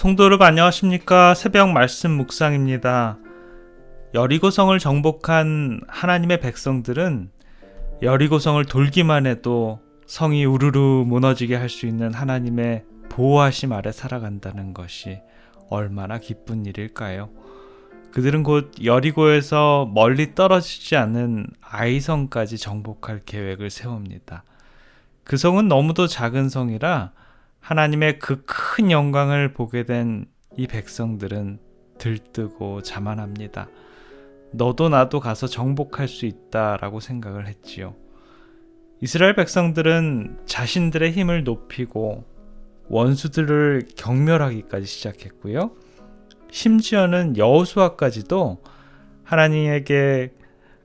성도 여러분 안녕하십니까? 새벽 말씀 묵상입니다. 여리고성을 정복한 하나님의 백성들은 여리고성을 돌기만 해도 성이 우르르 무너지게 할 수 있는 하나님의 보호하심 아래 살아간다는 것이 얼마나 기쁜 일일까요? 그들은 곧 여리고에서 멀리 떨어지지 않는 아이성까지 정복할 계획을 세웁니다. 그 성은 너무도 작은 성이라 하나님의 그 큰 영광을 보게 된 이 백성들은 들뜨고 자만합니다. 너도 나도 가서 정복할 수 있다라고 생각을 했지요. 이스라엘 백성들은 자신들의 힘을 높이고 원수들을 경멸하기까지 시작했고요. 심지어는 여호수아까지도 하나님에게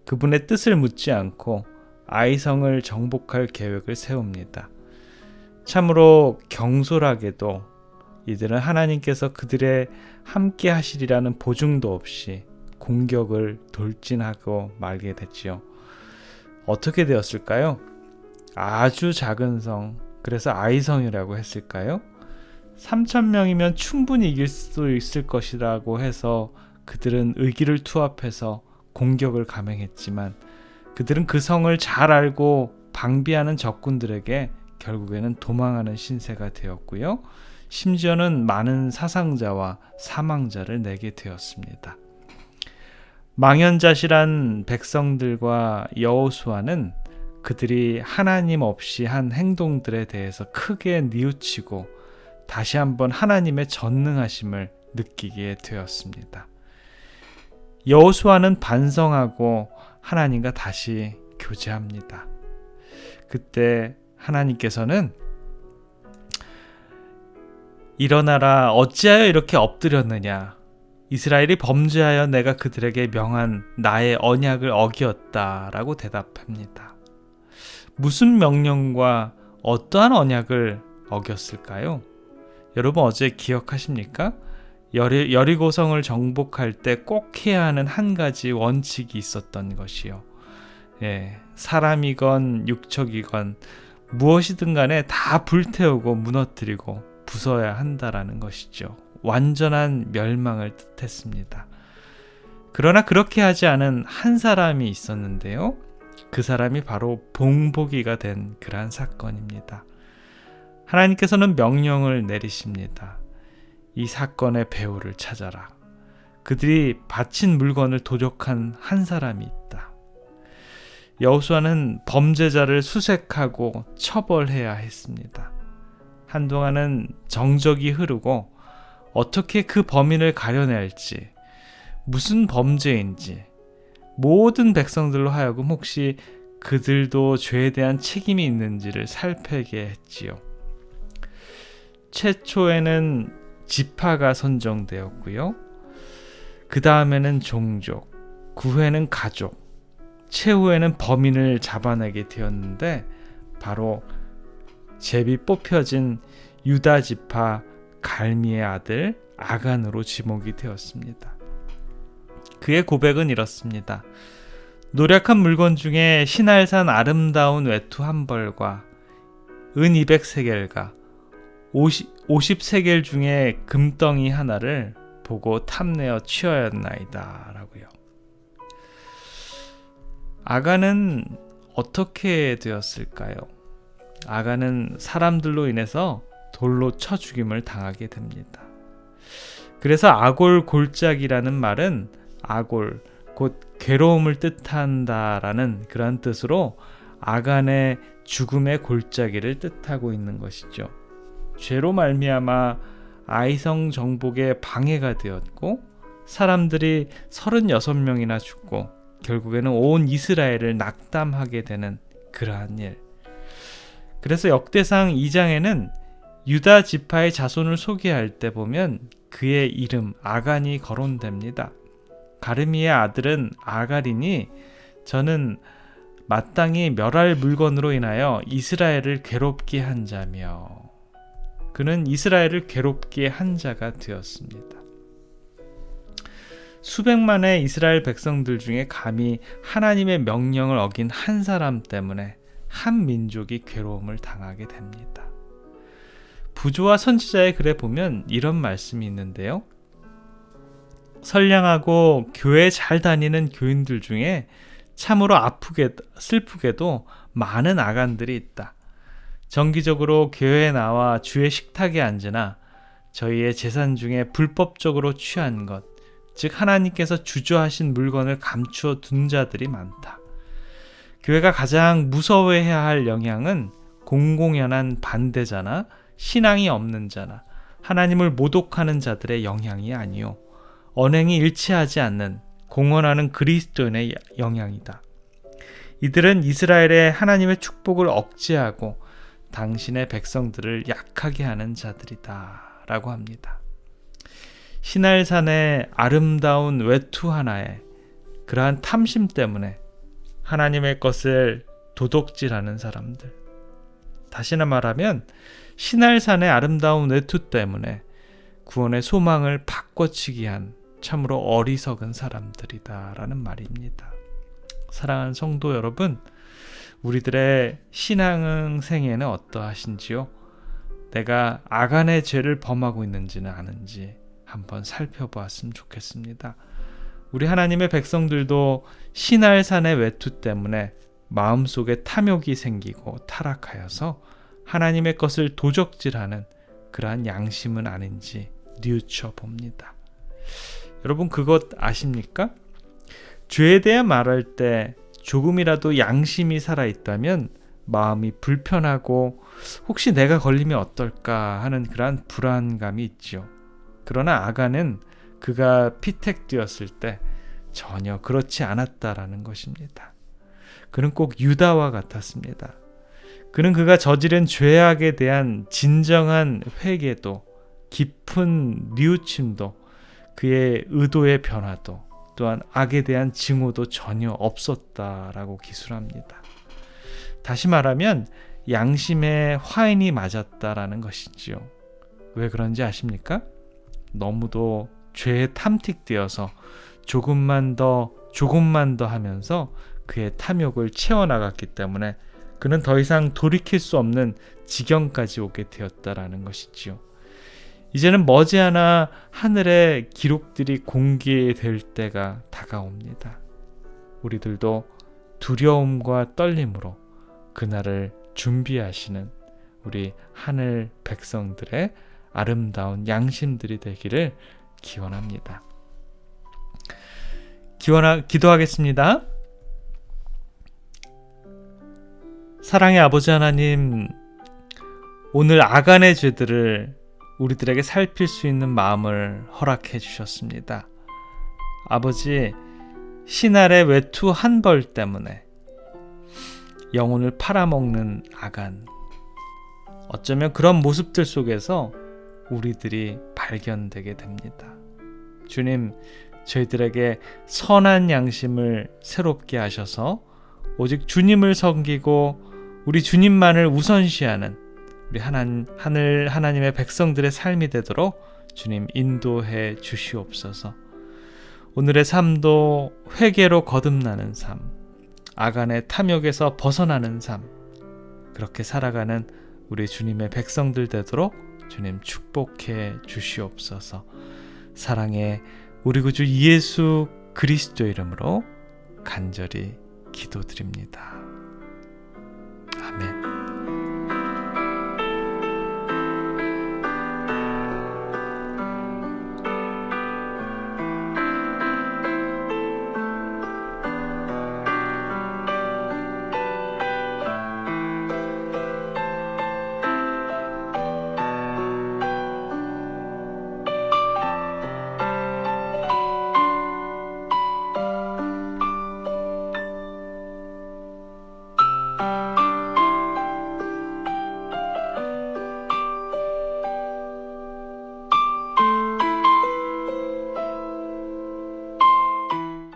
그분의 뜻을 묻지 않고 아이성을 정복할 계획을 세웁니다. 참으로 경솔하게도 이들은 하나님께서 그들의 함께 하시리라는 보증도 없이 공격을 돌진하고 말게 됐지요. 어떻게 되었을까요? 아주 작은 성, 그래서 아이성이라고 했을까요? 3,000명이면 충분히 이길 수 있을 것이라고 해서 그들은 의기를 투합해서 공격을 감행했지만 그들은 그 성을 잘 알고 방비하는 적군들에게 결국에는 도망하는 신세가 되었고요. 심지어는 많은 사상자와 사망자를 내게 되었습니다. 망연자실한 백성들과 여호수아는 그들이 하나님 없이 한 행동들에 대해서 크게 뉘우치고 다시 한번 하나님의 전능하심을 느끼게 되었습니다. 여호수아는 반성하고 하나님과 다시 교제합니다. 그때 하나님께서는 일어나라, 어찌하여 이렇게 엎드렸느냐, 이스라엘이 범죄하여 내가 그들에게 명한 나의 언약을 어기었다라고 대답합니다. 무슨 명령과 어떠한 언약을 어겼을까요? 여러분 어제 기억하십니까? 여리고성을 정복할 때 꼭 해야 하는 한 가지 원칙이 있었던 것이요. 사람이건 육척이건 무엇이든 간에 다 불태우고 무너뜨리고 부숴야 한다라는 것이죠. 완전한 멸망을 뜻했습니다. 그러나 그렇게 하지 않은 한 사람이 있었는데요. 그 사람이 바로 봉복이가 된 그러한 사건입니다. 하나님께서는 명령을 내리십니다. 이 사건의 배후를 찾아라. 그들이 바친 물건을 도적한 한 사람이 있다. 여호수아는 범죄자를 수색하고 처벌해야 했습니다. 한동안은 정적이 흐르고 어떻게 그 범인을 가려낼지, 무슨 범죄인지 모든 백성들로 하여금 혹시 그들도 죄에 대한 책임이 있는지를 살피게 했지요. 최초에는 지파가 선정되었고요. 그 다음에는 종족, 그 후에는 가족, 최후에는 범인을 잡아내게 되었는데 바로 제비 뽑혀진 유다 지파 갈미의 아들 아간으로 지목이 되었습니다. 그의 고백은 이렇습니다. 노략한 물건 중에 신할산 아름다운 외투 한 벌과 은 200세겔과 50세겔 중에 금덩이 하나를 보고 탐내어 취하였나이다 라고요. 아간은 어떻게 되었을까요? 아간은 사람들로 인해서 돌로 쳐 죽임을 당하게 됩니다. 그래서 아골 골짜기라는 말은 아골, 곧 괴로움을 뜻한다라는 그런 뜻으로 아간의 죽음의 골짜기를 뜻하고 있는 것이죠. 죄로 말미암아 아이성 정복에 방해가 되었고 사람들이 36명이나 죽고 결국에는 온 이스라엘을 낙담하게 되는 그러한 일. 그래서 역대상 2장에는 유다 지파의 자손을 소개할 때 보면 그의 이름 아간이 거론됩니다. 가르미의 아들은 아갈이니 저는 마땅히 멸할 물건으로 인하여 이스라엘을 괴롭게 한 자며, 그는 이스라엘을 괴롭게 한 자가 되었습니다. 수백만의 이스라엘 백성들 중에 감히 하나님의 명령을 어긴 한 사람 때문에 한 민족이 괴로움을 당하게 됩니다. 부조와 선지자의 글에 보면 이런 말씀이 있는데요. 선량하고 교회 잘 다니는 교인들 중에 참으로 슬프게도 많은 아간들이 있다. 정기적으로 교회에 나와 주의 식탁에 앉으나 저희의 재산 중에 불법적으로 취한 것, 즉 하나님께서 주저하신 물건을 감추어 둔 자들이 많다. 교회가 가장 무서워해야 할 영향은 공공연한 반대자나 신앙이 없는 자나 하나님을 모독하는 자들의 영향이 아니요, 언행이 일치하지 않는 공언하는 그리스도인의 영향이다. 이들은 이스라엘의 하나님의 축복을 억제하고 당신의 백성들을 약하게 하는 자들이다 라고 합니다. 시날산의 아름다운 외투 하나에 그러한 탐심 때문에 하나님의 것을 도둑질하는 사람들, 다시나 말하면 시날산의 아름다운 외투 때문에 구원의 소망을 바꿔치기 한 참으로 어리석은 사람들이다 라는 말입니다. 사랑하는 성도 여러분, 우리들의 신앙생애는 어떠하신지요? 내가 아간의 죄를 범하고 있는지는 아는지 한번 살펴보았으면 좋겠습니다. 우리 하나님의 백성들도 시날산의 외투 때문에 마음속에 탐욕이 생기고 타락하여서 하나님의 것을 도적질하는 그러한 양심은 아닌지 뉘우쳐 봅니다. 여러분, 그것 아십니까? 죄에 대해 말할 때 조금이라도 양심이 살아있다면 마음이 불편하고 혹시 내가 걸리면 어떨까 하는 그러한 불안감이 있죠. 그러나 아간은 그가 피택되었을 때 전혀 그렇지 않았다라는 것입니다. 그는 꼭 유다와 같았습니다. 그는 그가 저지른 죄악에 대한 진정한 회개도, 깊은 뉘우침도, 그의 의도의 변화도, 또한 악에 대한 증오도 전혀 없었다라고 기술합니다. 다시 말하면 양심에 화인이 맞았다라는 것이지요. 왜 그런지 아십니까? 너무도 죄에 탐틱되어서 조금만 더 하면서 그의 탐욕을 채워나갔기 때문에 그는 더 이상 돌이킬 수 없는 지경까지 오게 되었다라는 것이지요. 이제는 머지않아 하늘의 기록들이 공개될 때가 다가옵니다. 우리들도 두려움과 떨림으로 그날을 준비하시는 우리 하늘 백성들의 아름다운 양심들이 되기를 기원합니다. 기도하겠습니다. 사랑의 아버지 하나님, 오늘 아간의 죄들을 우리들에게 살필 수 있는 마음을 허락해 주셨습니다. 아버지, 신알의 외투 한 벌 때문에 영혼을 팔아먹는 아간, 어쩌면 그런 모습들 속에서 우리들이 발견되게 됩니다. 주님, 저희들에게 선한 양심을 새롭게 하셔서 오직 주님을 섬기고 우리 주님만을 우선시하는 우리 하나님의 백성들의 삶이 되도록 주님 인도해 주시옵소서. 오늘의 삶도 회개로 거듭나는 삶, 아간의 탐욕에서 벗어나는 삶, 그렇게 살아가는 우리 주님의 백성들 되도록 주님 축복해 주시옵소서. 사랑의 우리 구주 예수 그리스도 이름으로 간절히 기도드립니다.